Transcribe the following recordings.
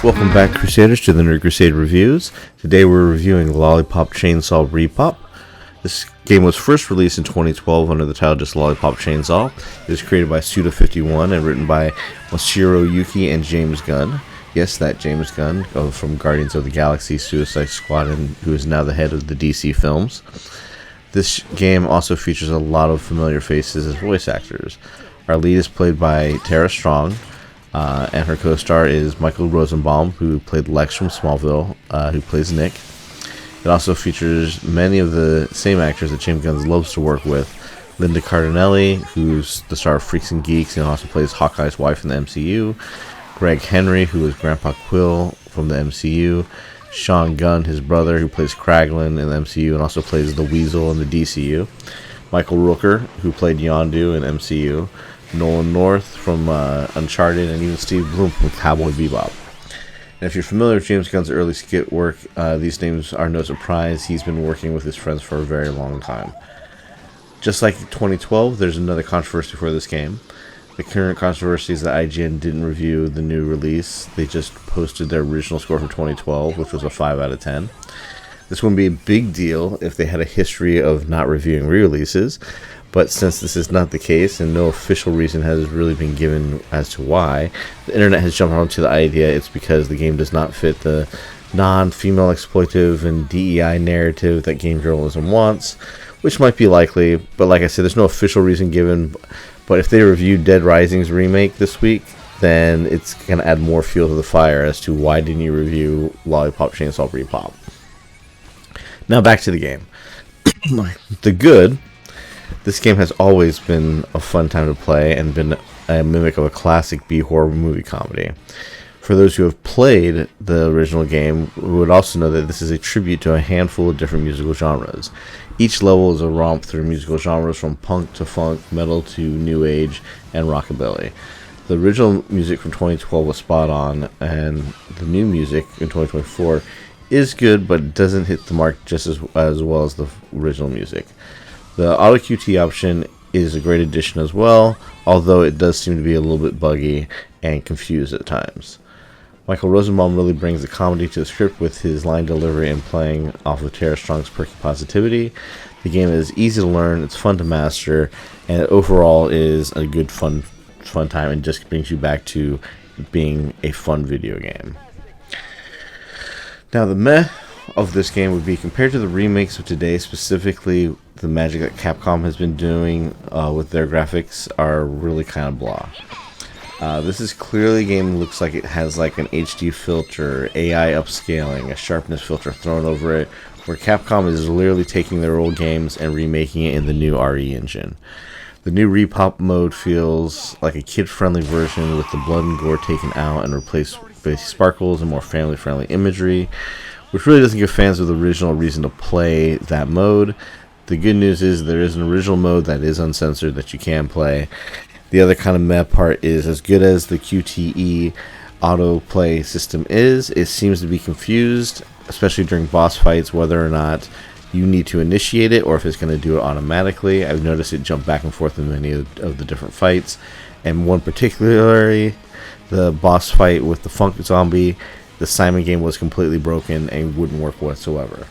Welcome back, Crusaders, to the Nerd Crusade Reviews. Today we're reviewing Lollipop Chainsaw Repop. This game was first released in 2012 under the title just Lollipop Chainsaw. It was created by Suda51 and written by Masahiro Yuki and James Gunn. Yes, that James Gunn from Guardians of the Galaxy, Suicide Squad, and who is now the head of the DC films. This game also features a lot of familiar faces as voice actors. Our lead is played by Tara Strong. And her co-star is Michael Rosenbaum, who played Lex from Smallville, who plays Nick. It also features many of the same actors that James Gunn loves to work with. Linda Cardinelli, who's the star of Freaks and Geeks and also plays Hawkeye's wife in the MCU. Greg Henry, who is Grandpa Quill from the MCU. Sean Gunn, his brother, who plays Kraglin in the MCU and also plays the Weasel in the DCU. Michael Rooker, who played Yondu in MCU. Nolan North from Uncharted, and even Steve Bloom from Cowboy Bebop. And if you're familiar with James Gunn's early skit work, these names are no surprise. He's been working with his friends for a very long time. Just like 2012, there's another controversy for this game. The current controversy is that IGN didn't review the new release. They just posted their original score for 2012, which was a 5 out of 10. This wouldn't be a big deal if they had a history of not reviewing re-releases. But since this is not the case and no official reason has really been given as to why, the internet has jumped onto the idea it's because the game does not fit the non-female exploitive and DEI narrative that game journalism wants, which might be likely, but like I said, there's no official reason given. But if they review Dead Rising's remake this week, then it's going to add more fuel to the fire as to why didn't you review Lollipop Chainsaw Repop. Now back to the game. The good... This game has always been a fun time to play and been a mimic of a classic B-horror movie comedy. For those who have played the original game, we would also know that this is a tribute to a handful of different musical genres. Each level is a romp through musical genres from punk to funk, metal to new age, and rockabilly. The original music from 2012 was spot on, and the new music in 2024 is good, but doesn't hit the mark just as well as the original music. The Auto QT option is a great addition as well, although it does seem to be a little bit buggy and confused at times. Michael Rosenbaum really brings the comedy to the script with his line delivery and playing off of Tara Strong's perky positivity. The game is easy to learn, it's fun to master, and overall is a good fun time and just brings you back to being a fun video game. Now the meh of this game would be compared to the remakes of today, specifically the magic that Capcom has been doing with their graphics are really kind of blah. This is clearly a game that looks like it has like an HD filter, AI upscaling, a sharpness filter thrown over it, where Capcom is literally taking their old games and remaking it in the new RE engine. The new Repop mode feels like a kid-friendly version with the blood and gore taken out and replaced with sparkles and more family-friendly imagery, which really doesn't give fans of the original a reason to play that mode. The good news is there is an original mode that is uncensored that you can play. The other kind of meh part is, as good as the QTE autoplay system is, it seems to be confused, especially during boss fights, whether or not you need to initiate it or if it's going to do it automatically. I've noticed it jump back and forth in many of the different fights, and one particularly, the boss fight with the Funk Zombie, the Simon game was completely broken and wouldn't work whatsoever.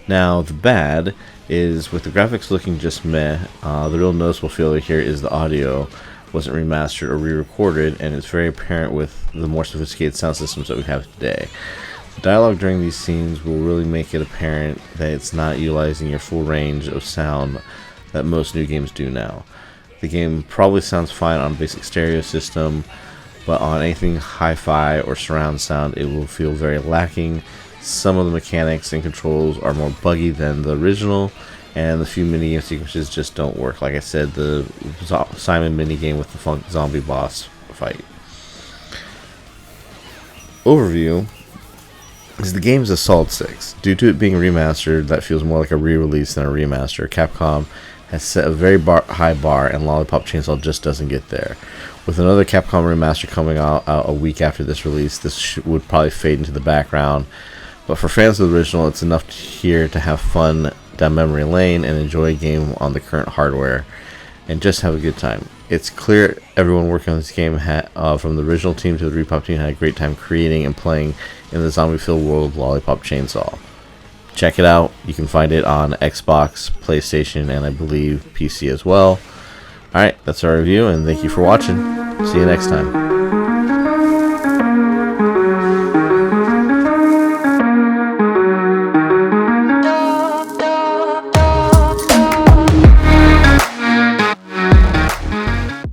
Now, the bad is, with the graphics looking just meh, the real noticeable failure here is the audio wasn't remastered or re-recorded, and it's very apparent with the more sophisticated sound systems that we have today. The dialogue during these scenes will really make it apparent that it's not utilizing your full range of sound that most new games do now. The game probably sounds fine on a basic stereo system, but on anything hi-fi or surround sound, it will feel very lacking. Some of the mechanics and controls are more buggy than the original, and the few minigame sequences just don't work. Like I said, the Simon minigame with the Funk Zombie boss fight. Overview is the game is a solid 6. Due to it being remastered, that feels more like a re-release than a remaster. Capcom has set a very high bar, and Lollipop Chainsaw just doesn't get there. With another Capcom remaster coming out a week after this release, this would probably fade into the background. But for fans of the original, it's enough here to have fun down memory lane and enjoy a game on the current hardware and just have a good time. It's clear everyone working on this game from the original team to the Repop team had a great time creating and playing in the zombie-filled world of Lollipop Chainsaw. Check it out. You can find it on Xbox, PlayStation, and I believe PC as well. Alright, that's our review, and thank you for watching. See you next time.